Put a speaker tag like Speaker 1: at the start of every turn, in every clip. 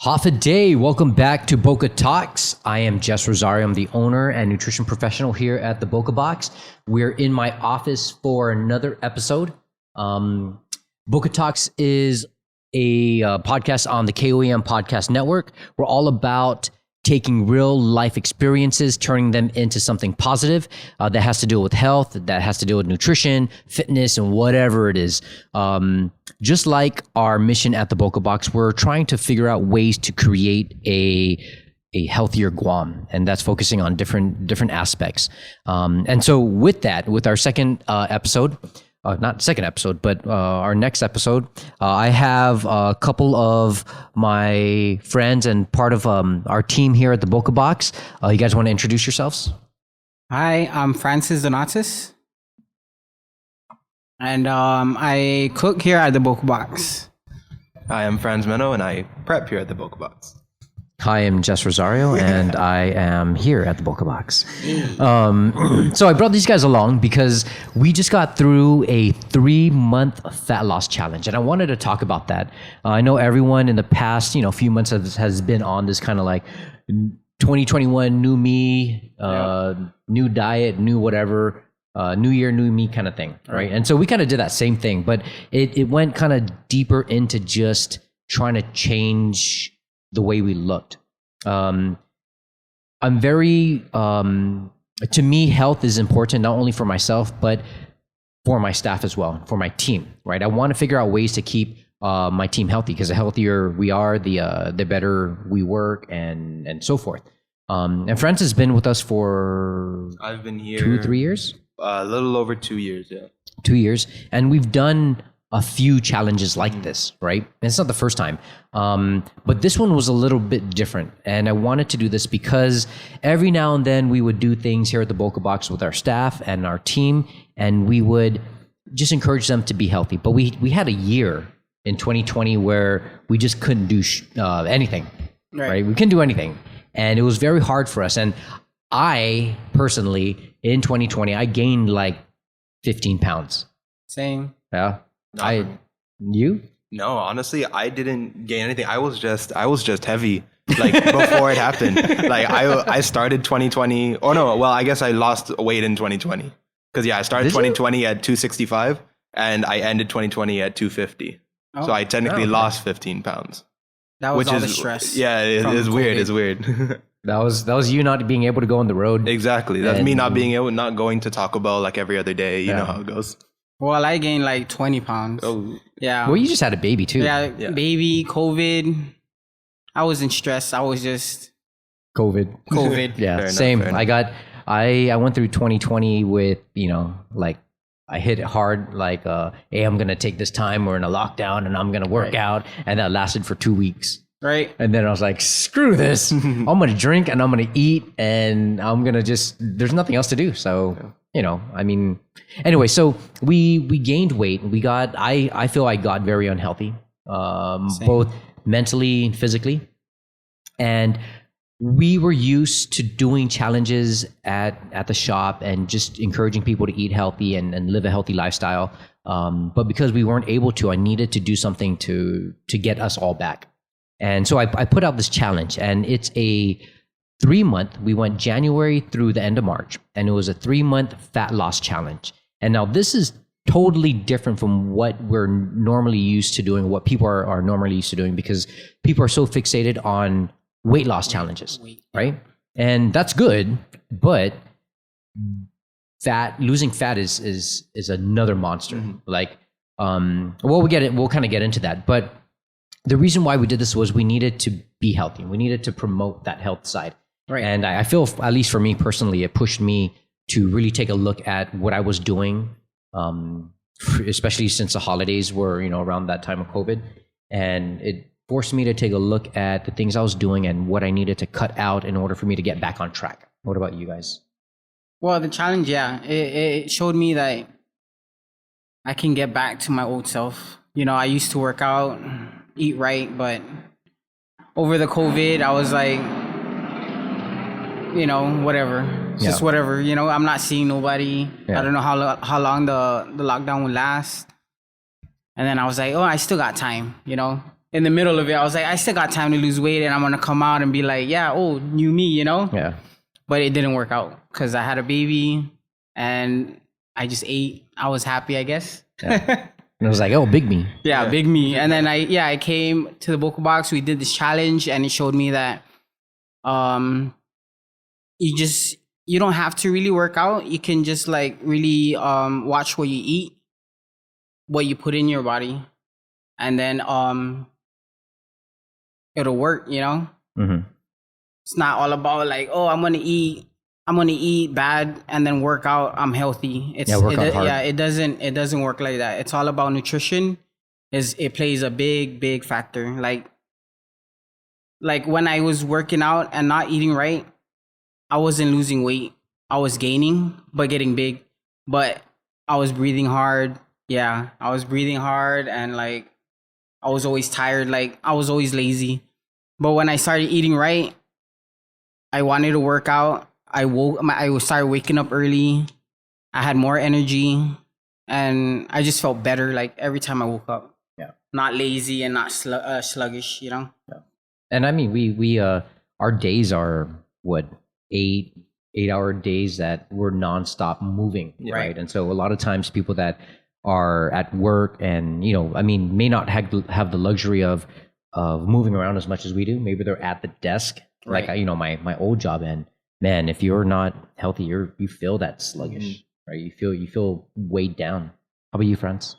Speaker 1: Half a day. Welcome back to Boka Talks. I am Jess Rosario. I'm the owner and nutrition professional here at the Boka Box. We're in my office for another episode. Boka Talks is a podcast on the KOEM Podcast Network. We're all about taking real life experiences, turning them into something positive that has to do with health, that has to do with nutrition, fitness, and whatever it is. Just like our mission at the Boka Box, we're trying to figure out ways to create a healthier Guam, and that's focusing on different aspects. And so with that, with our second episode, not second episode, but our next episode, I have a couple of my friends and part of our team here at the Boka Box. You guys want to introduce yourselves?
Speaker 2: Hi, I'm Francis Donatis, and I cook here at the Boka Box.
Speaker 3: Hi, I'm Franz Menno, and I prep here at the Boka Box.
Speaker 1: Hi, I'm Jess Rosario, and I am here at the Boka Box. So I brought these guys along because we just got through a 3-month fat loss challenge, and I wanted to talk about that. I know everyone in the past, few months has been on this kind of like 2021 new me, new diet, new whatever, new year, new me kind of thing, right? And so we kind of did that same thing, but it went kind of deeper into just trying to change the way we looked. I'm very, to me, health is important, not only for myself, but for my staff as well, for my team, right? I want to figure out ways to keep my team healthy, because the healthier we are, the better we work and so forth. And Francis has been with us for
Speaker 3: I've been here
Speaker 1: 2-3 years?
Speaker 3: A little over 2 years, yeah.
Speaker 1: 2 years. And we've done a few challenges like this, right? And it's not the first time. But this one was a little bit different. And I wanted to do this because every now and then we would do things here at the Boka Box with our staff and our team, and we would just encourage them to be healthy. But we had a year in 2020 where we just couldn't do anything, right? We couldn't do anything. And it was very hard for us. And I personally, in 2020, I gained like 15 pounds.
Speaker 2: Same.
Speaker 1: Yeah. You?
Speaker 3: No, honestly, I didn't gain anything. I was just heavy, like before it happened. Like I started 2020. Oh no, well, I guess I lost weight in 2020 because I started 2020 at 265 and I ended 2020 at 250. So I technically lost 15 pounds.
Speaker 2: That was all the stress.
Speaker 3: Yeah, it's weird. It's weird.
Speaker 1: That was you not being able to go on the road.
Speaker 3: Exactly. That's me not going to Taco Bell like every other day. You know how it goes.
Speaker 2: Well, I gained like 20 pounds.
Speaker 3: Oh,
Speaker 1: yeah. Well, you just had a baby too.
Speaker 2: Yeah, baby, COVID. I wasn't stressed. I was just
Speaker 1: COVID. Yeah,
Speaker 3: fair
Speaker 1: same.
Speaker 3: Enough.
Speaker 1: I went through 2020 with, like I hit it hard, like, hey, I'm going to take this time. We're in a lockdown and I'm going to work out. And that lasted for 2 weeks.
Speaker 2: Right.
Speaker 1: And then I was like, screw this. I'm going to drink and I'm going to eat and I'm going to there's nothing else to do. So, anyway, so we gained weight. I feel I got very unhealthy, both mentally and physically. And we were used to doing challenges at the shop and just encouraging people to eat healthy and live a healthy lifestyle. But because we weren't able to, I needed to do something to get us all back. And so I put out this challenge, and it's a 3-month. We went January through the end of March, and it was a 3-month fat loss challenge. And now this is totally different from what we're normally used to doing, what people are normally used to doing, because people are so fixated on weight loss challenges, right? And that's good, but losing fat is another monster. Like, we'll kind of get into that, but the reason why we did this was we needed to be healthy. We needed to promote that health side. Right. And I feel, at least for me personally, it pushed me to really take a look at what I was doing, especially since the holidays were, around that time of COVID. And it forced me to take a look at the things I was doing and what I needed to cut out in order for me to get back on track. What about you guys?
Speaker 2: Well, the challenge, it showed me that I can get back to my old self. I used to work out, eat right, but over the COVID, I was like, whatever. It's just whatever. I'm not seeing nobody. I don't know how long the lockdown will last. And then I was like, oh, I still got time. If in the middle of it, I was like, I still got time to lose weight, and I'm gonna come out and be like, yeah, oh, new me, you know?
Speaker 1: Yeah.
Speaker 2: But it didn't work out because I had a baby and I just ate. I was happy, I guess.
Speaker 1: And it was like, oh, big me.
Speaker 2: Yeah, big me. And then I came to the Boka Box. We did this challenge, and it showed me that you don't have to really work out. You can just like really watch what you eat, what you put in your body, and then it'll work, you know?
Speaker 1: Mm-hmm.
Speaker 2: It's not all about like, oh, I'm gonna eat bad and then work out. I'm healthy.
Speaker 1: Work out hard.
Speaker 2: Yeah, it doesn't work like that. It's all about nutrition. It plays a big factor. Like when I was working out and not eating right, I wasn't losing weight. I was gaining but getting big. But I was breathing hard. Yeah, I was breathing hard, and like I was always tired. Like I was always lazy. But when I started eating right, I wanted to work out. I started waking up early. I had more energy, and I just felt better. Like every time I woke up, not lazy and not sluggish. You know.
Speaker 1: Yeah. And I mean, we our days are what 8-hour days that we're nonstop moving, right? And so a lot of times people that are at work and may not have the luxury of moving around as much as we do. Maybe they're at the desk. Like my old job, and man, if you're not healthy, you feel that sluggish, right? You feel weighed down. How about you, friends?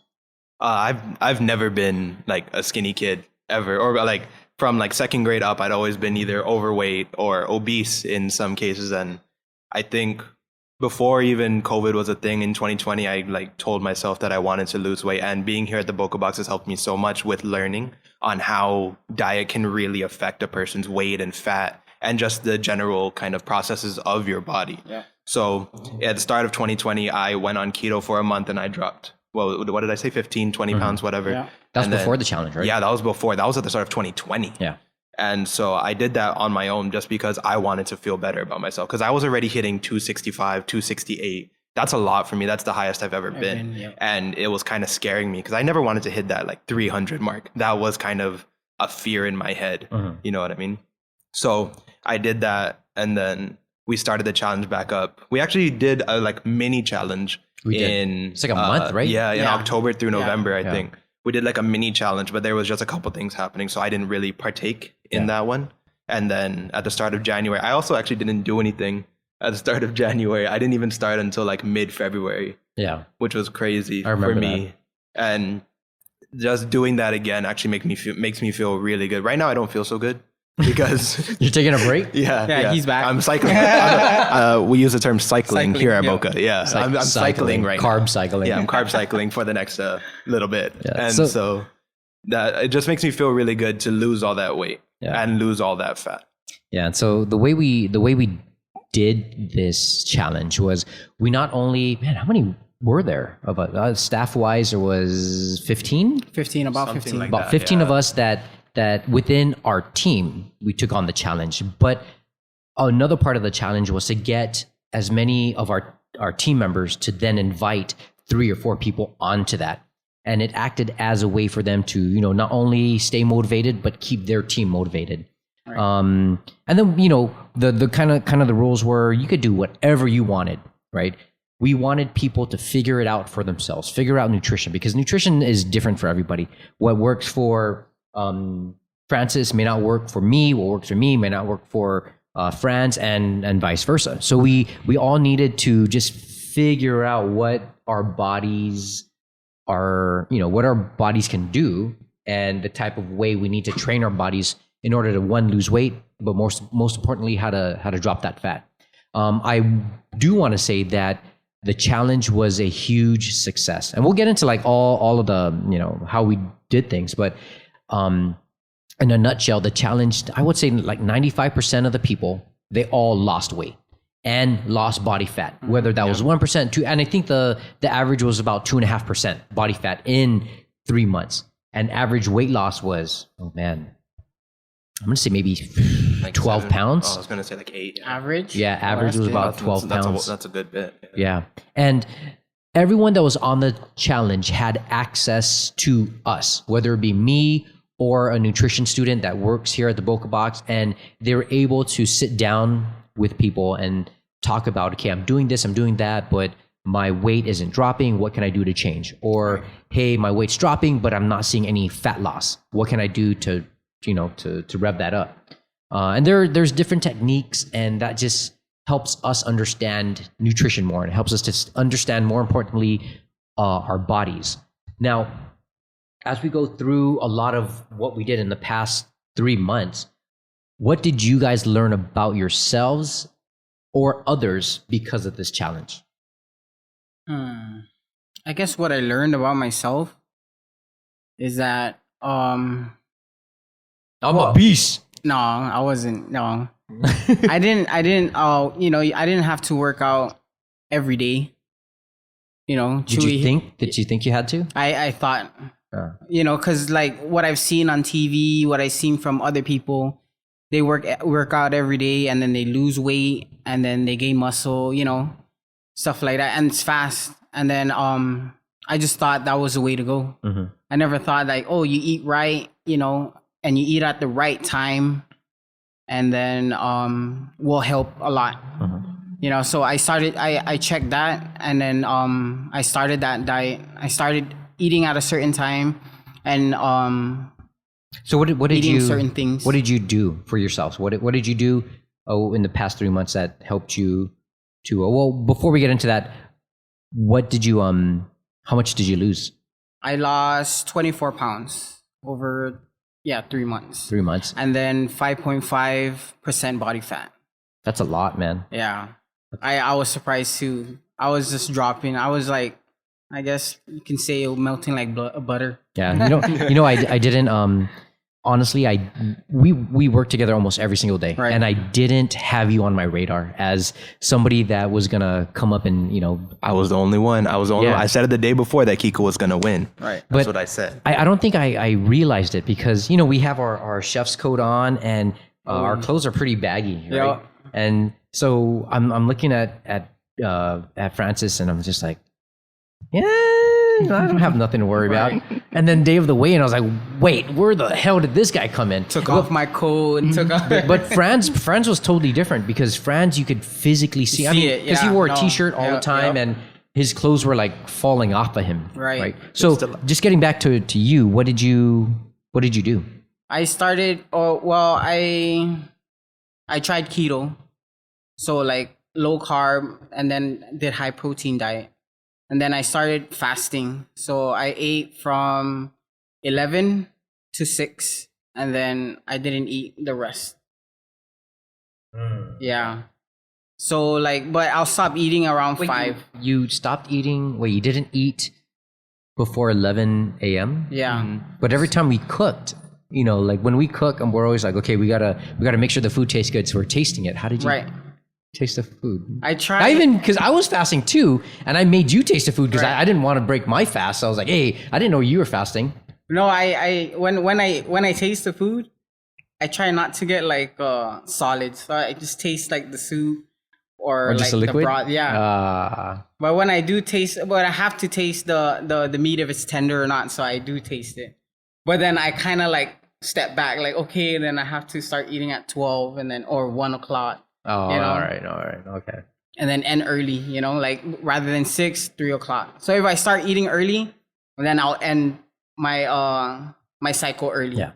Speaker 3: I've never been like a skinny kid ever, or like from like second grade up, I'd always been either overweight or obese in some cases. And I think before even COVID was a thing in 2020, I like told myself that I wanted to lose weight, and being here at the Boka Box has helped me so much with learning on how diet can really affect a person's weight and fat and just the general kind of processes of your body. Yeah. So at the start of 2020, I went on keto for a month and I dropped, well, what did I say? 15, 20 pounds, whatever.
Speaker 2: Yeah.
Speaker 1: That was before the challenge, right?
Speaker 3: Yeah, that was before. That was at the start of 2020.
Speaker 1: Yeah.
Speaker 3: And so I did that on my own just because I wanted to feel better about myself, because I was already hitting 265, 268. That's a lot for me. That's the highest I've ever been. Yeah. And it was kind of scaring me because I never wanted to hit that like 300 mark. That was kind of a fear in my head. You know what I mean? So I did that, and then we started the challenge back up. We actually did a like mini challenge
Speaker 1: it's like a month, right?
Speaker 3: Yeah, in October through November, I think. We did like a mini challenge, but there was just a couple things happening, so I didn't really partake in that one. And then at the start of January, I also actually didn't do anything at the start of January. I didn't even start until like mid-February. Yeah. Which was crazy for me. That. And just doing that again actually makes me feel really good. Right now I don't feel so good because
Speaker 1: you're taking a break.
Speaker 2: Yeah, he's back.
Speaker 3: I'm cycling. We use the term cycling here at Boka. Yeah, I'm cycling right
Speaker 1: now.
Speaker 3: Carb
Speaker 1: cycling.
Speaker 3: Yeah, I'm carb cycling for the next little bit. And so that it just makes me feel really good to lose all that weight and lose all that fat.
Speaker 1: Yeah, and so the way we did this challenge was we not only, how many were there of us? Staff wise, there was 15?
Speaker 2: 15, about 15.
Speaker 1: Like about 15 of us that within our team, we took on the challenge. But another part of the challenge was to get as many of our team members to then invite 3 or 4 people onto that. And it acted as a way for them to, not only stay motivated, but keep their team motivated. Right. And then, the kind of the rules were you could do whatever you wanted, right? We wanted people to figure it out for themselves, figure out nutrition, because nutrition is different for everybody. What works for Francis may not work for me. What works for me may not work for Franz, and vice versa. So we all needed to just figure out what our bodies are, what our bodies can do, and the type of way we need to train our bodies in order to, one, lose weight, but most importantly, how to drop that fat. I do want to say that the challenge was a huge success, and we'll get into like all of the how we did things, but in a nutshell, the challenge, I would say like 95% of the people, they all lost weight and lost body fat, whether that was 1%, 2%, and I think the average was about 2.5% body fat in 3 months, and average weight loss was, I'm gonna say maybe like 12
Speaker 3: 7.
Speaker 1: pounds.
Speaker 3: I was gonna say like 8.
Speaker 2: Average?
Speaker 1: Yeah, average was about 12 pounds.
Speaker 3: That's a good bit.
Speaker 1: Yeah. And everyone that was on the challenge had access to us, whether it be me or a nutrition student that works here at the Boka Box, and they're able to sit down with people and talk about, okay, I'm doing this, I'm doing that, but my weight isn't dropping. What can I do to change? Or, hey, my weight's dropping, but I'm not seeing any fat loss. What can I do to rev that up? And there's different techniques, and that just helps us understand nutrition more, and it helps us to understand, more importantly, our bodies. Now, as we go through a lot of what we did in the past 3 months, what did you guys learn about yourselves or others because of this challenge?
Speaker 2: I guess what I learned about myself is that
Speaker 1: I'm a beast.
Speaker 2: no, I wasn't. No, I didn't. I didn't have to work out every day.
Speaker 1: Did you think you had to?
Speaker 2: I thought, because like what I've seen on TV, what I've seen from other people, they work out every day and then they lose weight and then they gain muscle, stuff like that, and it's fast. And then I just thought that was the way to go. Mm-hmm. I never thought like, oh, you eat right, and you eat at the right time, and then will help a lot. Mm-hmm. So I checked that, and then I started that diet. I started eating at a certain time, and
Speaker 1: so what did
Speaker 2: eating
Speaker 1: you
Speaker 2: certain things.
Speaker 1: What did you do for yourselves? What did you do in the past 3 months that helped you to well, before we get into that, what did you how much did you lose?
Speaker 2: I lost 24 pounds over 3 months.
Speaker 1: 3 months.
Speaker 2: And then 5.5% body fat.
Speaker 1: That's a lot, man.
Speaker 2: Yeah. I was surprised too. I was just dropping. I was like, I guess you can say melting like butter.
Speaker 1: Yeah. I didn't honestly, we worked together almost every single day,
Speaker 2: right.
Speaker 1: And I didn't have you on my radar as somebody that was gonna come up and
Speaker 3: I was the only one. I said it the day before that Kiko was gonna win.
Speaker 2: Right.
Speaker 3: That's what I said.
Speaker 1: I don't think I realized it because we have our chef's coat on and our clothes are pretty baggy, right?
Speaker 2: Yeah.
Speaker 1: And so I'm looking at Francis and I'm just like, yeah, I don't have nothing to worry about. And then day of the weigh-in, I was like, wait, where the hell did this guy come in?
Speaker 2: Took off my coat and took off.
Speaker 1: But Franz was totally different because Franz, you could physically see. Because he wore a t-shirt all the time and his clothes were like falling off of him.
Speaker 2: Right.
Speaker 1: So just getting back to you, what did you do?
Speaker 2: I started, I tried keto. So like low carb, and then did high protein diet. And then I started fasting. So I ate from 11 to 6, and then I didn't eat the rest. Yeah. So like, but I'll stop eating around 5.
Speaker 1: You stopped eating? Wait, you didn't eat before 11 a.m.?
Speaker 2: Yeah.
Speaker 3: Mm-hmm.
Speaker 1: But every time we cooked, like when we cook, we're always like, okay, we gotta make sure the food tastes good. So we're tasting it. How did you taste the food?
Speaker 2: I tried.
Speaker 1: Because I was fasting too, and I made you taste the food because I didn't want to break my fast. So I was like, hey, I didn't know you were fasting.
Speaker 2: No, when I taste the food, I try not to get like solids. So I just taste like the soup or
Speaker 1: just
Speaker 2: like
Speaker 1: a liquid?
Speaker 2: the broth. Yeah. But when I do taste, but I have to taste the meat if it's tender or not. So I do taste it. But then I kind of like step back, like okay, then I have to start eating at 12 and then or 1 o'clock.
Speaker 1: Oh, all right, okay.
Speaker 2: And then end early, like rather than 6, 3 o'clock. So if I start eating early, then I'll end my my cycle early.
Speaker 1: Yeah.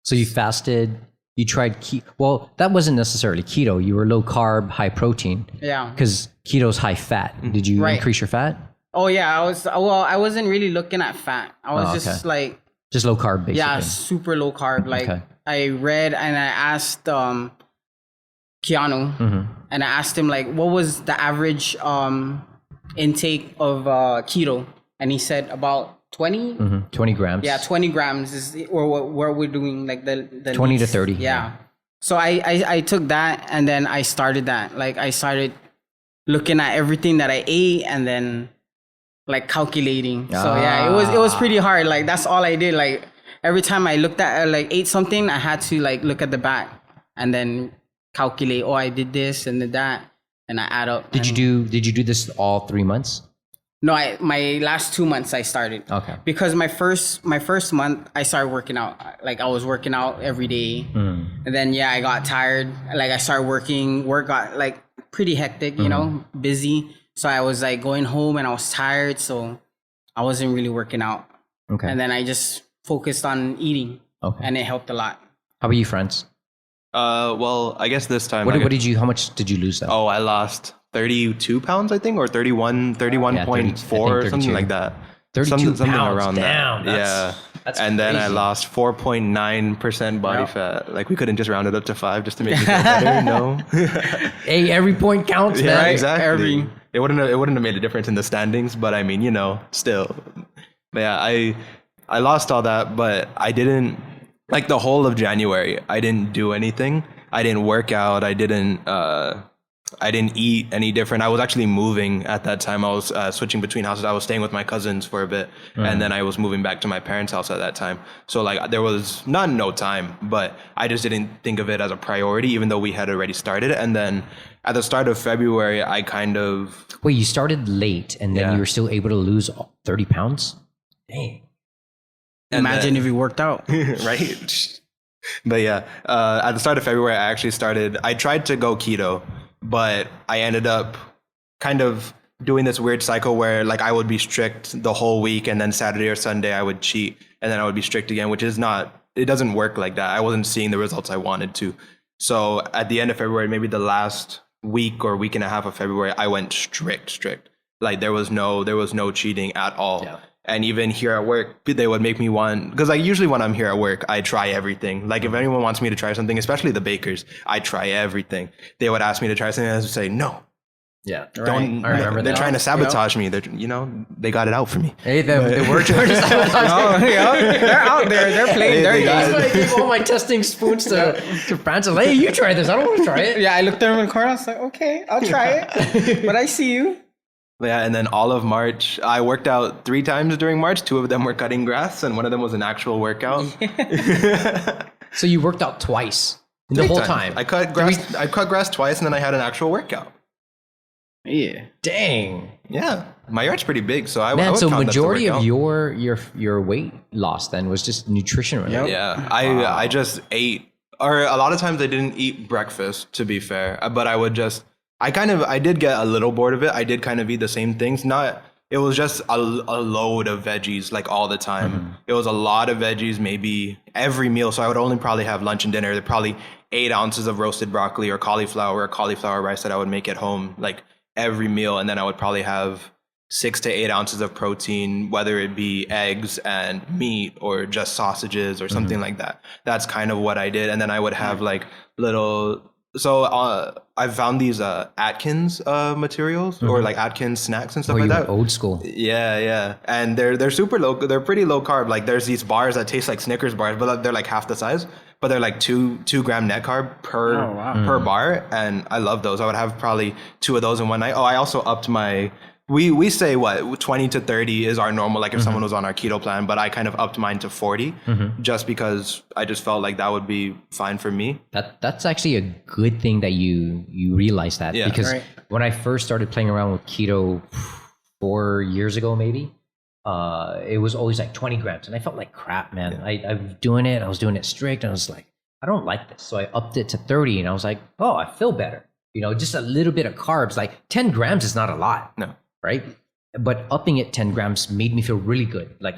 Speaker 1: So you fasted. You tried keto. Well, that wasn't necessarily keto. You were low carb, high protein.
Speaker 2: Yeah.
Speaker 1: Because keto's high fat. Did you increase your fat?
Speaker 2: Oh yeah, I wasn't really looking at fat. I was just like
Speaker 1: just low carb, basically.
Speaker 2: Yeah, super low carb. Like I read and I asked Keanu, and I asked him like, what was the average intake of keto, and he said about 20.
Speaker 1: 20 grams.
Speaker 2: Yeah, 20 grams is or where we're doing like the
Speaker 1: 20 to 30.
Speaker 2: Yeah. So I took that and then I started that. Like I started looking at everything that I ate and then like calculating. So yeah, it was pretty hard. Like that's all I did. Like every time I looked at like ate something, I had to like look at the back and then calculate. Oh, I did this and did that, and I add up.
Speaker 1: Did you do this all 3 months?
Speaker 2: No, my last 2 months I started.
Speaker 1: Okay.
Speaker 2: Because my first month I started working out. Like I was working out every day. And then I got tired. Like I started work got like pretty hectic, you know, busy. So I was like going home and I was tired, so I wasn't really working out.
Speaker 1: Okay.
Speaker 2: And then I just focused on eating.
Speaker 1: Okay.
Speaker 2: And it helped a lot.
Speaker 1: How about you, friends?
Speaker 3: Well, I guess this time.
Speaker 1: How much did you lose though?
Speaker 3: Oh, I lost 32 pounds, I think, or 31.4 or something like that.
Speaker 1: 32
Speaker 3: something
Speaker 1: pounds.
Speaker 3: around
Speaker 1: Damn,
Speaker 3: that.
Speaker 1: that's
Speaker 3: and then I
Speaker 1: crazy.
Speaker 3: lost 4.9% body fat. Like we couldn't just round it up to 5 just to make it feel better. No.
Speaker 1: Hey, every point counts, man.
Speaker 3: Yeah, exactly. It wouldn't have made a difference in the standings, but I mean, still. But yeah, I lost all that, but I didn't, like the whole of January, I didn't do anything. I didn't work out. I didn't eat any different. I was actually moving at that time. I was switching between houses. I was staying with my cousins for a bit, and then I was moving back to my parents' house at that time. So like there was no time, but I just didn't think of it as a priority, even though we had already started. And then at the start of February, I kind of...
Speaker 1: Wait, you started late, and then you were still able to lose 30 pounds? Dang.
Speaker 2: Imagine if you worked out.
Speaker 3: Right? But yeah, at the start of February, I tried to go keto, but I ended up kind of doing this weird cycle where like I would be strict the whole week, and then Saturday or Sunday I would cheat, and then I would be strict again, which is it doesn't work like that. I wasn't seeing the results I wanted to. So at the end of February, maybe the last week or week and a half of February, I went strict. Like there was no cheating at all. Yeah. And even here at work, they would make me because like usually when I'm here at work, I try everything. Like if anyone wants me to try something, especially the bakers, I try everything. They would ask me to try something, and I would say no.
Speaker 1: Yeah,
Speaker 3: don't.
Speaker 1: I remember
Speaker 3: they're trying to sabotage me. They're they got it out for me.
Speaker 1: Hey, they were trying to sabotage me.
Speaker 2: They're out there. They're playing dirty.
Speaker 1: I gave all my testing spoons to Francis. Hey, you try this. I don't want to try it.
Speaker 2: Yeah, I looked at him in the corner. I was like, okay, I'll try it. But I see you.
Speaker 3: Yeah, and then all of March, I worked out 3 times during March. 2 of them were cutting grass, and 1 of them was an actual workout.
Speaker 1: So you worked out twice the whole time.
Speaker 3: I cut grass twice, and then I had an actual workout.
Speaker 2: Yeah.
Speaker 1: Dang.
Speaker 3: Yeah, my yard's pretty big, so I
Speaker 1: Man,
Speaker 3: would
Speaker 1: so
Speaker 3: count that to
Speaker 1: majority
Speaker 3: work
Speaker 1: of
Speaker 3: out.
Speaker 1: your weight loss then was just nutrition related.
Speaker 3: Yeah, I just ate, or a lot of times I didn't eat breakfast, to be fair, but I did get a little bored of it. I did kind of eat the same things. It was just a load of veggies like all the time. Mm-hmm. It was a lot of veggies, maybe every meal. So I would only probably have lunch and dinner. There probably 8 ounces of roasted broccoli or cauliflower rice that I would make at home, like every meal. And then I would probably have 6 to 8 ounces of protein, whether it be eggs and meat or just sausages or something like that. That's kind of what I did. And then I would have like little... So I found these Atkins materials or like Atkins snacks and stuff like that.
Speaker 1: Old school.
Speaker 3: Yeah. And they're super low. They're pretty low carb. Like there's these bars that taste like Snickers bars, but they're like half the size. But they're like 2 gram net carb per bar. And I love those. I would have probably 2 of those in one night. Oh, I also upped my... We say 20 to 30 is our normal, like if someone was on our keto plan, but I kind of upped mine to 40 just because I just felt like that would be fine for me.
Speaker 1: That's actually a good thing that you realize that, because when I first started playing around with keto 4 years ago, maybe, it was always like 20 grams and I felt like crap, man. I was doing it strict and I was like, I don't like this. So I upped it to 30 and I was like, oh, I feel better. Just a little bit of carbs, like 10 grams is not a lot.
Speaker 3: No.
Speaker 1: Right? But upping it 10 grams made me feel really good, like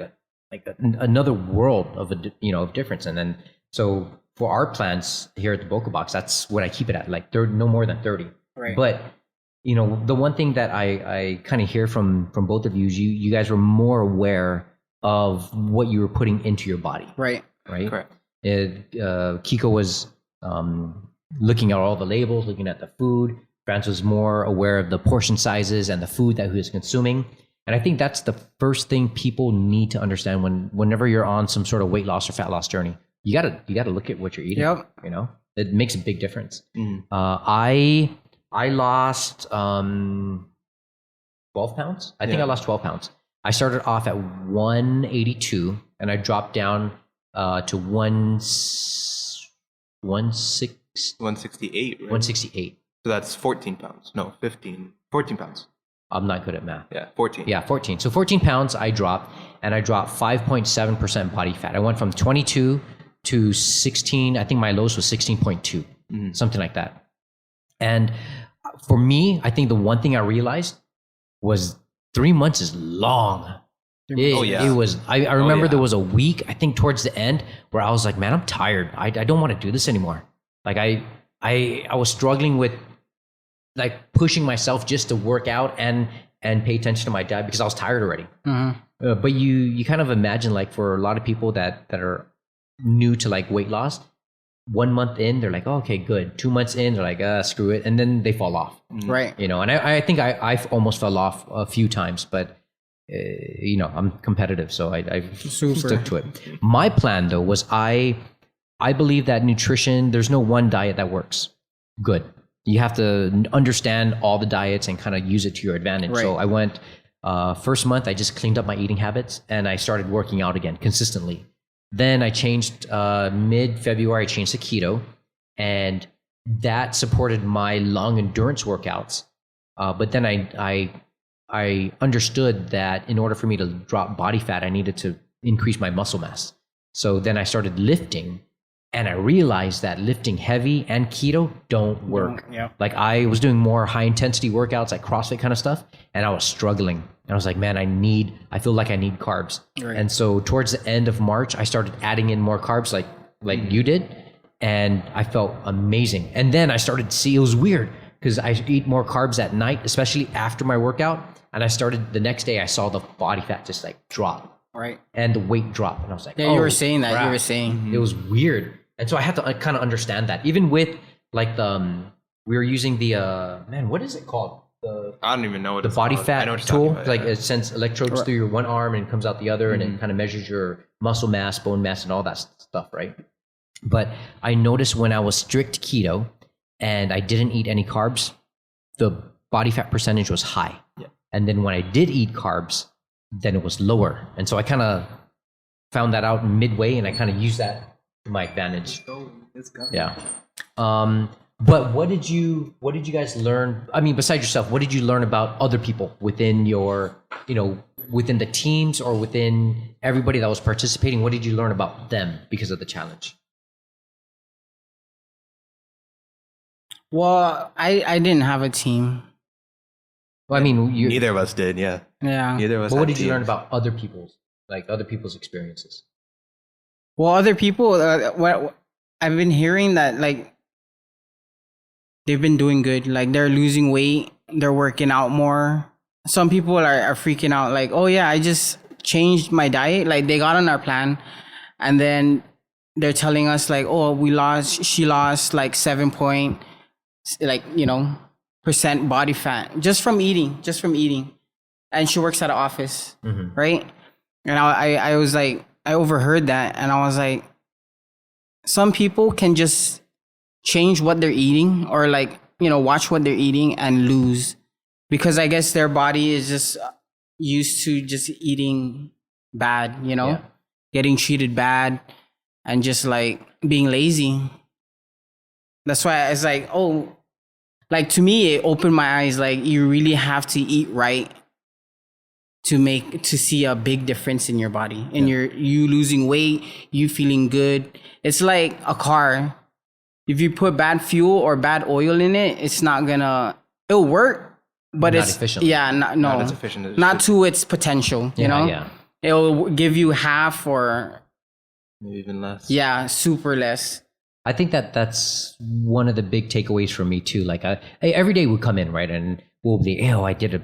Speaker 1: another world of of difference. And then, so for our plans here at the Boka Box, that's what I keep it at, like no more than 30.
Speaker 2: Right.
Speaker 1: But, the one thing that I kind of hear from both of you is you guys were more aware of what you were putting into your body.
Speaker 2: Right.
Speaker 1: Right.
Speaker 3: Correct.
Speaker 1: Kiko was looking at all the labels, looking at the food. France was more aware of the portion sizes and the food that he was consuming. And I think that's the first thing people need to understand whenever you're on some sort of weight loss or fat loss journey. You gotta look at what you're eating.
Speaker 2: Yep.
Speaker 1: It makes a big difference.
Speaker 3: Mm.
Speaker 1: I lost 12 pounds. I think I lost 12 pounds. I started off at 182 and I dropped down to
Speaker 3: 168, right?
Speaker 1: 168.
Speaker 3: So that's 14 pounds. No, 14 pounds.
Speaker 1: I'm not good at math.
Speaker 3: Yeah, 14.
Speaker 1: Yeah, 14. So 14 pounds I dropped, and I dropped 5.7% body fat. I went from 22 to 16. I think my lowest was 16.2, something like that. And for me, I think the one thing I realized was 3 months is long. It was. I remember there was a week, I think towards the end, where I was like, man, I'm tired. I don't want to do this anymore. Like I was struggling with like pushing myself just to work out and pay attention to my diet because I was tired already. But you kind of imagine, like, for a lot of people that are new to like weight loss, 1 month in, they're like, oh, okay, good. 2 months in, they're like, screw it. And then they fall off.
Speaker 2: Right.
Speaker 1: You know, and I think I've almost fell off a few times, but you know, I'm competitive, so I stuck to it. My plan though was I believe that nutrition, there's no one diet that works good. You have to understand all the diets and kind of use it to your advantage.
Speaker 2: Right.
Speaker 1: So I went, first month, I just cleaned up my eating habits and I started working out again consistently. Then I changed, mid-February, I changed to keto, and that supported my long endurance workouts. But then I understood that in order for me to drop body fat, I needed to increase my muscle mass. So then I started lifting, and I realized that lifting heavy and keto don't work.
Speaker 2: Yeah.
Speaker 1: Like I was doing more high intensity workouts, like CrossFit kind of stuff, and I was struggling. And I was like, man, I feel like I need carbs.
Speaker 2: Right.
Speaker 1: And so towards the end of March, I started adding in more carbs like you did, and I felt amazing. And then I started to see, it was weird because I eat more carbs at night, especially after my workout. And I started the next day, I saw the body fat just like drop.
Speaker 2: Right.
Speaker 1: And the weight drop. And I was like,
Speaker 2: Yeah, you were saying that.
Speaker 1: crap.
Speaker 2: You were saying.
Speaker 1: It was weird. And so I had to kind of understand that. Even with like we were using the, man, what is it called?
Speaker 3: I don't even know what
Speaker 1: the
Speaker 3: it's
Speaker 1: body
Speaker 3: called.
Speaker 1: fat
Speaker 3: I know what you're
Speaker 1: tool.
Speaker 3: talking about,
Speaker 1: Like
Speaker 3: yeah.
Speaker 1: it sends electrodes through your one arm and comes out the other, and it kind of measures your muscle mass, bone mass, and all that stuff, right? But I noticed when I was strict keto and I didn't eat any carbs, the body fat percentage was high.
Speaker 3: Yeah.
Speaker 1: And then when I did eat carbs, then it was lower. And so I kind of found that out midway, and I kind of used that to my advantage. Yeah. But what did you guys learn? I mean, besides yourself, what did you learn about other people within your, within the teams or within everybody that was participating? What did you learn about them because of the challenge?
Speaker 2: Well, I didn't have a team.
Speaker 1: Well, I mean,
Speaker 3: Neither of us did, yeah.
Speaker 2: Yeah.
Speaker 3: Neither of us
Speaker 1: but what
Speaker 3: had
Speaker 1: did you learn
Speaker 3: teams.
Speaker 1: about other people's experiences?
Speaker 2: Well, other people, what I've been hearing that like they've been doing good. Like they're losing weight, they're working out more. Some people are freaking out, like, oh yeah, I just changed my diet. Like they got on our plan, and then they're telling us like, oh, she lost like 7 point, percent body fat just from eating, and she works at an office, right? And I was like, I overheard that, and I was like, some people can just change what they're eating, or like, watch what they're eating and lose, because I guess their body is just used to just eating bad, getting treated bad and just like being lazy. That's why it's like, oh, like to me, it opened my eyes. Like you really have to eat right to see a big difference in your body, and you losing weight, you feeling good. It's like a car. If you put bad fuel or bad oil in it, it'll work, but
Speaker 1: Not
Speaker 2: it's
Speaker 1: efficiently.
Speaker 3: Not as efficient as it
Speaker 2: not
Speaker 3: should.
Speaker 2: to its potential.
Speaker 1: Yeah.
Speaker 2: It'll give you half or
Speaker 3: Maybe even less.
Speaker 2: super less.
Speaker 1: I think that's one of the big takeaways for me too. Like every day we come in, right, and we'll be, I did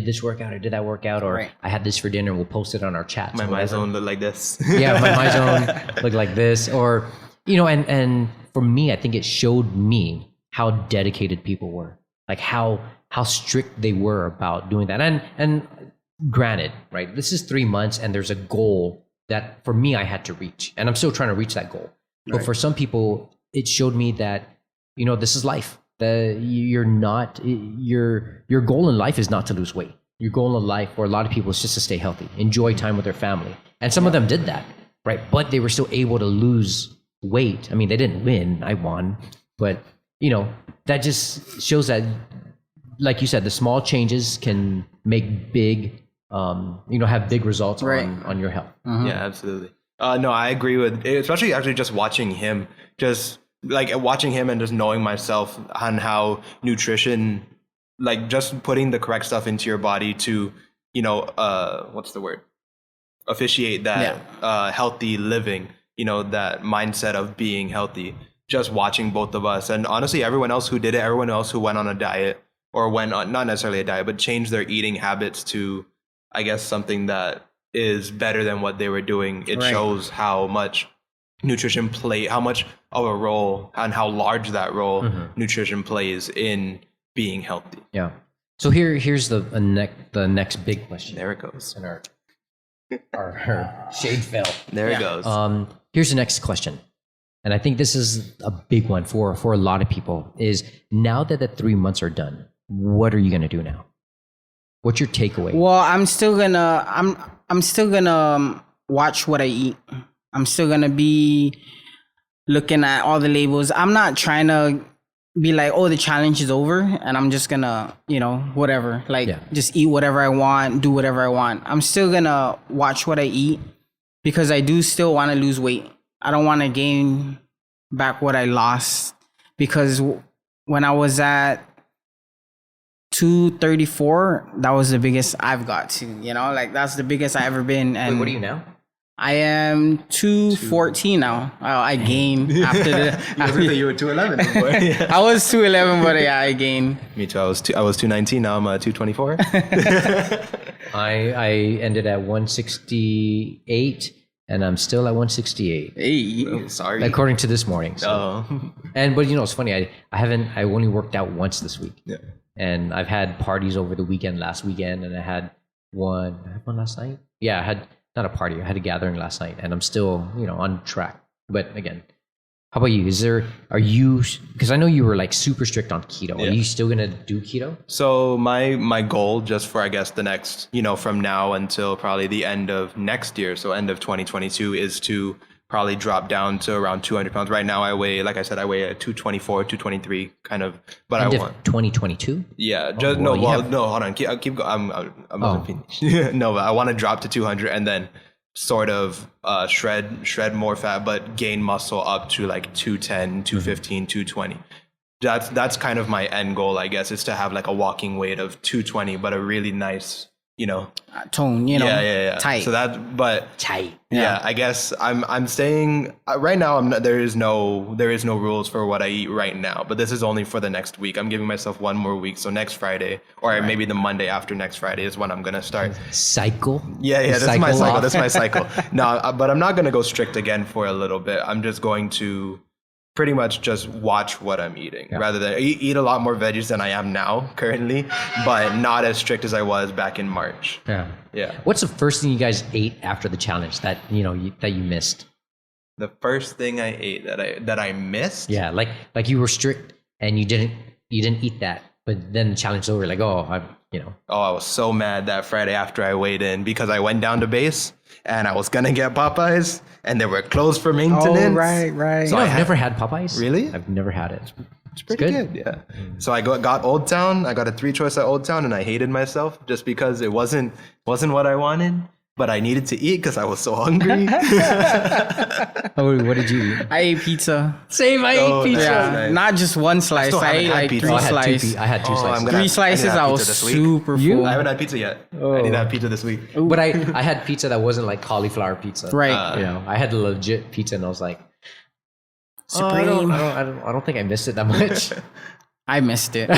Speaker 1: this workout, I did that workout, or
Speaker 2: Right.
Speaker 1: I had this for dinner. We'll post it on our chats.
Speaker 3: My
Speaker 1: or whatever.
Speaker 3: zone looked like this.
Speaker 1: Yeah, my zone looked like this, or and for me, I think it showed me how dedicated people were, like how strict they were about doing that. And granted, right, this is 3 months, and there's a goal that for me I had to reach, and I'm still trying to reach that goal. But
Speaker 2: Right.
Speaker 1: for some people, it showed me that this is life. Your goal in life is not to lose weight. Your goal in life, for a lot of people, is just to stay healthy, enjoy time with their family. And some of them did that, right? But they were still able to lose weight. I mean, they didn't win. I won. But, that just shows that like you said, the small changes can make big, have big results on your health.
Speaker 3: Yeah, absolutely. No, I agree with, especially actually just watching him, just like watching him and just knowing myself on how nutrition, like just putting the correct stuff into your body to, what's the word? Officiate that healthy living, that mindset of being healthy. Just watching both of us, and honestly, everyone else who did it, everyone else who went on a diet or went on, not necessarily a diet, but changed their eating habits to, I guess, something that is better than what they were doing. It shows how much nutrition how much of a role and how large that role nutrition plays in being healthy.
Speaker 1: Yeah. So here's the next big question.
Speaker 3: There it goes.
Speaker 1: And our shade fell.
Speaker 3: There it goes.
Speaker 1: Here's the next question. And I think this is a big one for a lot of people, is now that the 3 months are done, what are you going to do now? What's your takeaway?
Speaker 2: Well, I'm still gonna watch what I eat. I'm still gonna be looking at all the labels. I'm not trying to be like, oh, the challenge is over and I'm just gonna, whatever. Just eat whatever I want, do whatever I want. I'm still gonna watch what I eat because I do still want to lose weight. I don't want to gain back what I lost, because when I was at 234, that was the biggest I've got to, that's the biggest I ever been. And
Speaker 1: wait, what are you now?
Speaker 2: I am 214 now. I gained after the.
Speaker 3: You were 211 before.
Speaker 2: I was 211, but I gained.
Speaker 3: Me too. I was 219. Now I'm 224.
Speaker 1: I ended at 168, and I'm still at 168.
Speaker 2: Hey,
Speaker 3: oh, sorry.
Speaker 1: According to this morning. So. But it's funny. I only worked out once this week.
Speaker 3: Yeah.
Speaker 1: And I've had parties over the last weekend, and I had one last night. Yeah, I had not a party. I had a gathering last night, and I'm still, on track. But again, how about you? Because I know you were like super strict on keto. Yeah. Are you still going to do keto?
Speaker 3: So my goal just for, I guess, the next, from now until probably the end of next year, so end of 2022, is to probably drop down to around 200 pounds. Right now I weigh, like I said, I weigh at 224, 223 kind of, but
Speaker 1: end
Speaker 3: I
Speaker 1: of
Speaker 3: want
Speaker 1: 2022.
Speaker 3: Yeah. Just no, hold on. Keep going. I'm finished. No, but I want to drop to 200 and then sort of shred more fat, but gain muscle up to like 210, 215, 220. That's kind of my end goal, I guess, is to have like a walking weight of 220, but a really nice,
Speaker 2: tone, tight.
Speaker 3: So
Speaker 1: tight.
Speaker 3: Yeah, I guess I'm staying right now. There is no rules for what I eat right now, but this is only for the next week. I'm giving myself one more week. So next Friday, or maybe the Monday after next Friday, is when I'm gonna start
Speaker 1: cycle.
Speaker 3: Yeah, this is my cycle. This is my cycle. No, but I'm not gonna go strict again for a little bit. I'm just going to pretty much just watch what I'm eating, rather than eat a lot more veggies than I am now currently, but not as strict as I was back in March. Yeah.
Speaker 1: What's the first thing you guys ate after the challenge that that you missed?
Speaker 3: The first thing I ate that I missed?
Speaker 1: Yeah, like you were strict and you didn't eat that, but then the challenge is over. Like, I
Speaker 3: was so mad that Friday after I weighed in, because I went down to base and I was gonna get Popeyes and they were closed for maintenance.
Speaker 2: Oh, right.
Speaker 1: So I've never had Popeyes.
Speaker 3: Really?
Speaker 1: I've never had it.
Speaker 3: It's pretty good. Yeah. So I got Old Town. I got a 3-choice at Old Town, and I hated myself just because it wasn't what I wanted, but I needed to eat because I was so hungry.
Speaker 1: What did you eat?
Speaker 2: I ate pizza.
Speaker 1: Same. I ate pizza.
Speaker 2: Yeah, nice. Not just one slice. I ate like
Speaker 3: pizza.
Speaker 2: 3 slices.
Speaker 1: I had 2 slices.
Speaker 2: 3 slices. I was super full.
Speaker 3: I haven't had pizza yet. I need to have pizza this week.
Speaker 1: But I had pizza that wasn't like cauliflower pizza.
Speaker 2: Right.
Speaker 1: I had the legit pizza, and I was like,
Speaker 2: Supreme.
Speaker 1: I don't think I missed it that much.
Speaker 2: I missed it.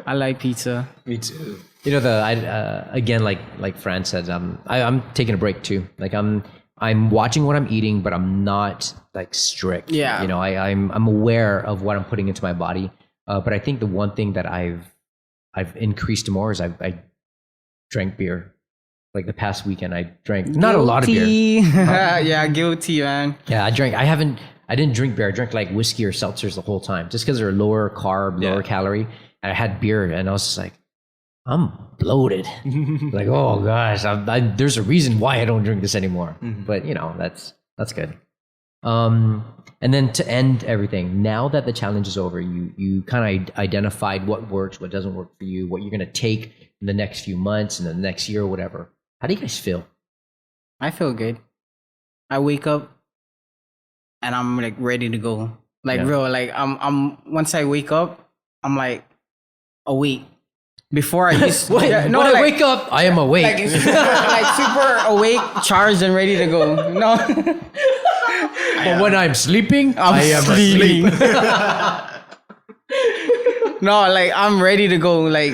Speaker 2: I like pizza.
Speaker 1: Me too. Again, like Fran said, I'm taking a break too. Like I'm watching what I'm eating, but I'm not like strict.
Speaker 2: Yeah.
Speaker 1: I'm aware of what I'm putting into my body. But I think the one thing that I've increased more is I drank beer. Like the past weekend, I drank not a lot of beer.
Speaker 2: Yeah, guilty, man.
Speaker 1: Yeah, I didn't drink beer. I drank like whiskey or seltzers the whole time, just because they're lower carb, lower calorie. And I had beer, and I was just like, I'm bloated. Like, oh gosh, there's a reason why I don't drink this anymore. But that's good. And then to end everything, now that the challenge is over, you kind of identified what works, what doesn't work for you, what you're going to take in the next few months and the next year or whatever. How do you guys feel?
Speaker 2: I feel good. I wake up and I'm like ready to go. Like real, like I'm once I wake up, I'm like awake. Before I used to,
Speaker 1: when I wake up, I am awake.
Speaker 2: like super awake, charged and ready to go. No.
Speaker 1: But when I'm sleeping, I am
Speaker 2: sleeping.
Speaker 1: asleep.
Speaker 2: No, like I'm ready to go. Like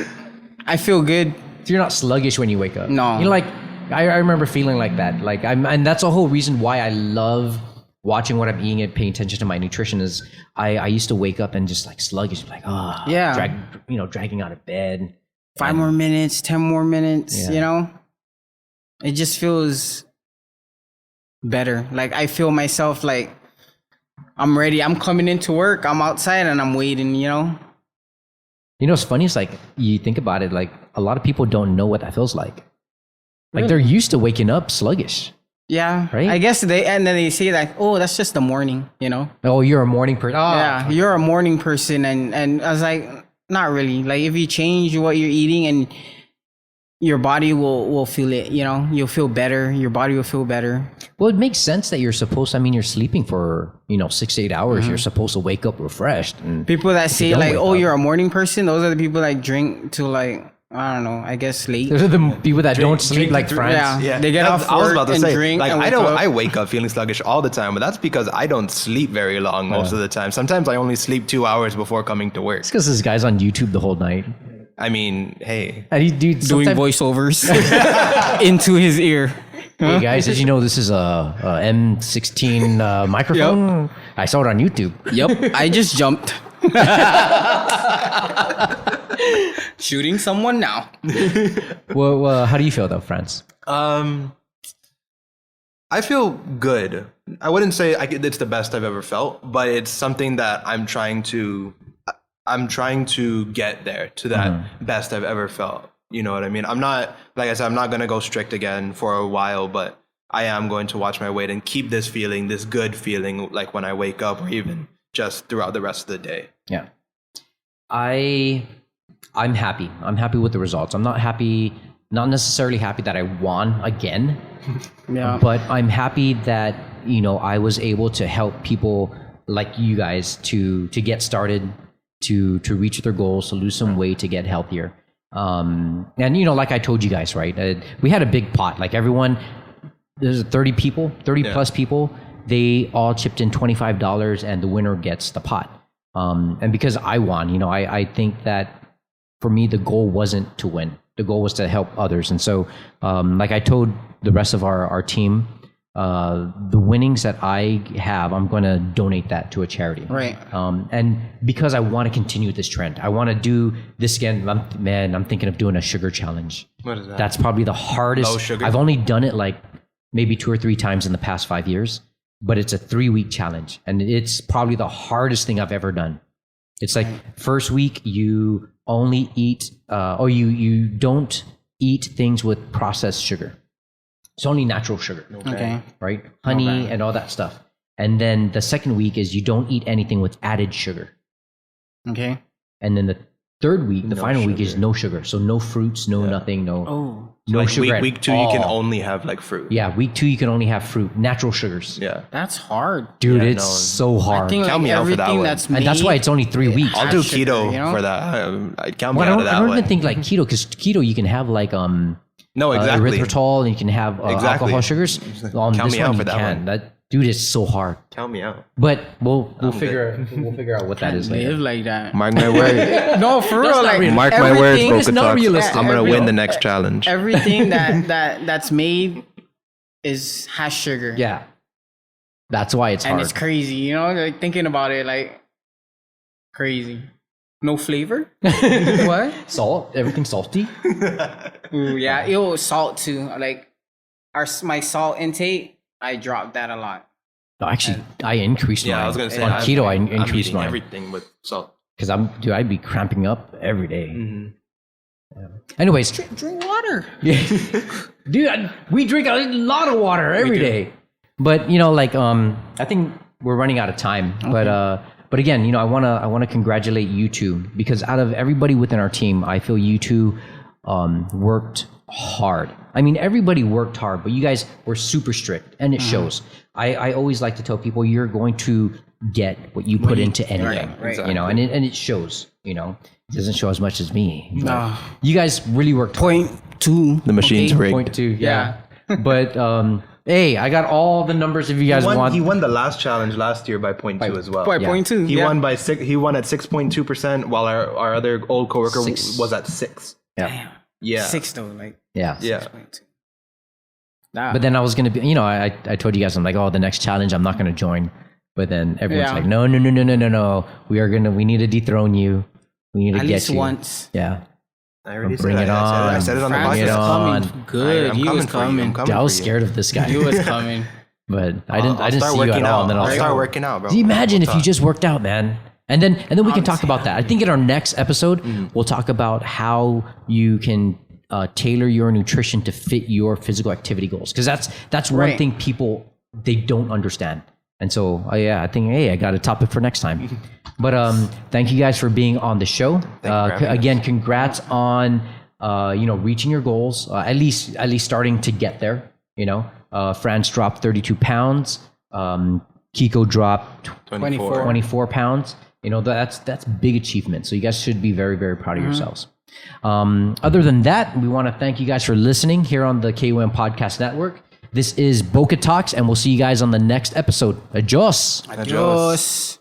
Speaker 2: I feel good.
Speaker 1: So you're not sluggish when you wake up.
Speaker 2: No.
Speaker 1: You know, like I remember feeling like that. Like and that's the whole reason why I love watching what I'm eating and paying attention to my nutrition is I used to wake up and just like sluggish, like dragging out of bed.
Speaker 2: 5 more minutes, 10 more minutes, you know? It just feels better. Like I feel myself like I'm ready. I'm coming into work. I'm outside and I'm waiting, you know?
Speaker 1: You know what's funny is like you think about it, like a lot of people don't know what that feels like. Like they're used to waking up sluggish.
Speaker 2: Yeah.
Speaker 1: Right?
Speaker 2: I guess they say like, oh, that's just the morning, you know?
Speaker 1: Oh, you're a morning person. Oh,
Speaker 2: yeah, you're a morning person and I was like, not really. Like if you change what you're eating and your body will feel it, you know, you'll feel better. Your body will feel better.
Speaker 1: Well, it makes sense that you're sleeping for, 6 to 8 hours. You're supposed to wake up refreshed. And
Speaker 2: people that say like, oh,
Speaker 1: up,
Speaker 2: you're a morning person. Those are the people that drink till like, I don't know, I guess late.
Speaker 1: those are the people that don't sleep like France.
Speaker 2: Yeah. They get off work and drink
Speaker 3: like
Speaker 2: and
Speaker 3: I wake up feeling sluggish all the time, but that's because I don't sleep very long most of the time. Sometimes I only sleep 2 hours before coming to work.
Speaker 1: It's because this guy's on YouTube the whole night.
Speaker 3: I mean, hey.
Speaker 1: And
Speaker 2: doing voiceovers into his ear.
Speaker 1: Hey guys, did you know this is a M16 microphone?
Speaker 2: Yep.
Speaker 1: I saw it on YouTube.
Speaker 2: Yep, I just jumped. Shooting someone now.
Speaker 1: Well, how do you feel though, France?
Speaker 3: I feel good. I wouldn't say it's the best I've ever felt, but it's something that I'm trying to get there to that best I've ever felt. You know what I mean? I'm not, like I said, I'm not going to go strict again for a while, but I am going to watch my weight and keep this good feeling, like when I wake up or even just throughout the rest of the day.
Speaker 1: Yeah. I'm happy. I'm happy with the results. I'm not necessarily happy that I won again.
Speaker 2: Yeah.
Speaker 1: But I'm happy that, I was able to help people like you guys to get started, to reach their goals, to lose some weight, to get healthier. And like I told you guys, right? We had a big pot. Like everyone, there's 30 plus people. They all chipped in $25, and the winner gets the pot. And because I won, I think that for me the goal wasn't to win. The goal was to help others. And so, like I told the rest of our team, the winnings that I have, I'm going to donate that to a charity.
Speaker 2: Right.
Speaker 1: And because I want to continue this trend, I want to do this again. I'm thinking of doing a sugar challenge.
Speaker 3: What is that?
Speaker 1: That's probably the hardest.
Speaker 3: Low sugar?
Speaker 1: I've only done it like maybe 2 or 3 times in the past 5 years, but it's a 3-week challenge. And it's probably the hardest thing I've ever done. It's like first week you only eat, you don't eat things with processed sugar. It's only natural sugar.
Speaker 2: Okay.
Speaker 1: Right? Honey and all that stuff. And then the second week is you don't eat anything with added sugar.
Speaker 2: Okay.
Speaker 1: And then the third week, the
Speaker 3: No
Speaker 1: final week is
Speaker 3: sugar.
Speaker 1: no sugar. So no fruits, nothing, no
Speaker 3: Like
Speaker 1: sugar.
Speaker 3: week 2, you can only have like fruit.
Speaker 1: Yeah, week 2 you can only have fruit, natural sugars.
Speaker 3: Yeah.
Speaker 2: That's hard.
Speaker 1: Dude,
Speaker 3: Yeah,
Speaker 1: it's
Speaker 3: no.
Speaker 1: so hard.
Speaker 2: I think
Speaker 3: Count me
Speaker 2: like
Speaker 3: out for that
Speaker 2: everything
Speaker 3: one.
Speaker 2: that's
Speaker 1: And that's why it's only 3 weeks.
Speaker 3: I'll do
Speaker 2: sugar,
Speaker 3: keto
Speaker 2: you know?
Speaker 3: for that. I count me
Speaker 1: Well,
Speaker 3: out of that
Speaker 1: I don't
Speaker 3: one.
Speaker 1: even think like keto, because keto you can have like
Speaker 3: No, exactly.
Speaker 1: erythritol, and you can have
Speaker 3: Exactly.
Speaker 1: alcohol sugars.
Speaker 3: Count
Speaker 1: This
Speaker 3: me out
Speaker 1: one
Speaker 3: for
Speaker 1: you
Speaker 3: that
Speaker 1: can.
Speaker 3: one.
Speaker 1: That dude is so hard.
Speaker 3: Count me out.
Speaker 1: But we'll
Speaker 3: I'm
Speaker 1: figure out what that is later.
Speaker 2: Live like that.
Speaker 3: Mark my word.
Speaker 2: No, for real.
Speaker 1: not
Speaker 2: Like
Speaker 1: real.
Speaker 3: Mark my words,
Speaker 2: everything-
Speaker 1: It's
Speaker 3: Boka
Speaker 1: not
Speaker 3: Talks.
Speaker 1: realistic.
Speaker 3: I'm gonna
Speaker 2: Every-
Speaker 3: win the next challenge.
Speaker 2: Everything that's made has sugar.
Speaker 1: Yeah. That's why it's
Speaker 2: And
Speaker 1: hard.
Speaker 2: it's crazy, like thinking about it, like crazy. No flavor? What?
Speaker 1: Salt, everything's salty.
Speaker 2: Ooh, yeah, salt too. Like my salt intake, I dropped that a lot.
Speaker 1: No, actually, I increased mine.
Speaker 3: Yeah, I was gonna say
Speaker 1: on keto. I
Speaker 3: I'm
Speaker 1: increased
Speaker 3: eating
Speaker 1: mine
Speaker 3: everything with salt.
Speaker 1: because I'd be cramping up every day.
Speaker 3: Mm-hmm.
Speaker 1: Anyways,
Speaker 2: Drink water.
Speaker 1: dude, we drink a lot of water every
Speaker 3: do.
Speaker 1: day. But I think we're running out of time. Okay. But again, you know, I wanna congratulate you two, because out of everybody within our team, I feel you two worked hard. I mean, everybody worked hard, but you guys were super strict, and it shows. I always like to tell people, you're going to get what you put into anything,
Speaker 2: right.
Speaker 1: you know, and it shows. You know, it doesn't show as much as me.
Speaker 2: No.
Speaker 1: You guys really worked hard.
Speaker 2: 0.2.
Speaker 3: The machine's rigged.
Speaker 1: 0.2, yeah. But hey, I got all the numbers if you guys want.
Speaker 3: He won the last challenge last year by 0.2 as well.
Speaker 2: By 0.2.
Speaker 3: He won by 6. He won at 6.2%, while our other old coworker was at 6.
Speaker 1: Yeah.
Speaker 2: Damn.
Speaker 3: Yeah.
Speaker 2: 6 though, like.
Speaker 1: Yeah.
Speaker 2: 6.2. Nah.
Speaker 1: But then I was gonna be, you know, I told you guys, I'm like, oh, the next challenge, I'm not gonna join. But then everyone's like, no. We need to dethrone you. We need to
Speaker 2: at
Speaker 1: get
Speaker 2: least
Speaker 1: you
Speaker 2: once.
Speaker 1: Yeah.
Speaker 3: I already
Speaker 1: Bring
Speaker 3: said
Speaker 1: it on.
Speaker 3: I said it on the
Speaker 2: Francis
Speaker 3: podcast.
Speaker 2: coming. Good. He was coming.
Speaker 1: I was scared of this guy.
Speaker 2: He was coming.
Speaker 1: But I didn't
Speaker 3: start
Speaker 1: see you at
Speaker 3: working
Speaker 1: all.
Speaker 3: out.
Speaker 1: And then
Speaker 3: I'll start working out, bro.
Speaker 1: Do you imagine if you just worked out, man? And then we can talk about that. I think in our next episode, we'll talk about how you can tailor your nutrition to fit your physical activity goals. Because that's one thing people, they don't understand. And so, I think, hey, I got a topic for next time. But thank you guys for being on the show. Again, congrats on reaching your goals. At least starting to get there. You know, France dropped 32 pounds. Kiko dropped 24 pounds. You know, that's big achievement. So you guys should be very, very proud of yourselves. Other than that, we want to thank you guys for listening here on the KOM Podcast Network. This is Boka Talks, and we'll see you guys on the next episode. Adios.
Speaker 2: Adios.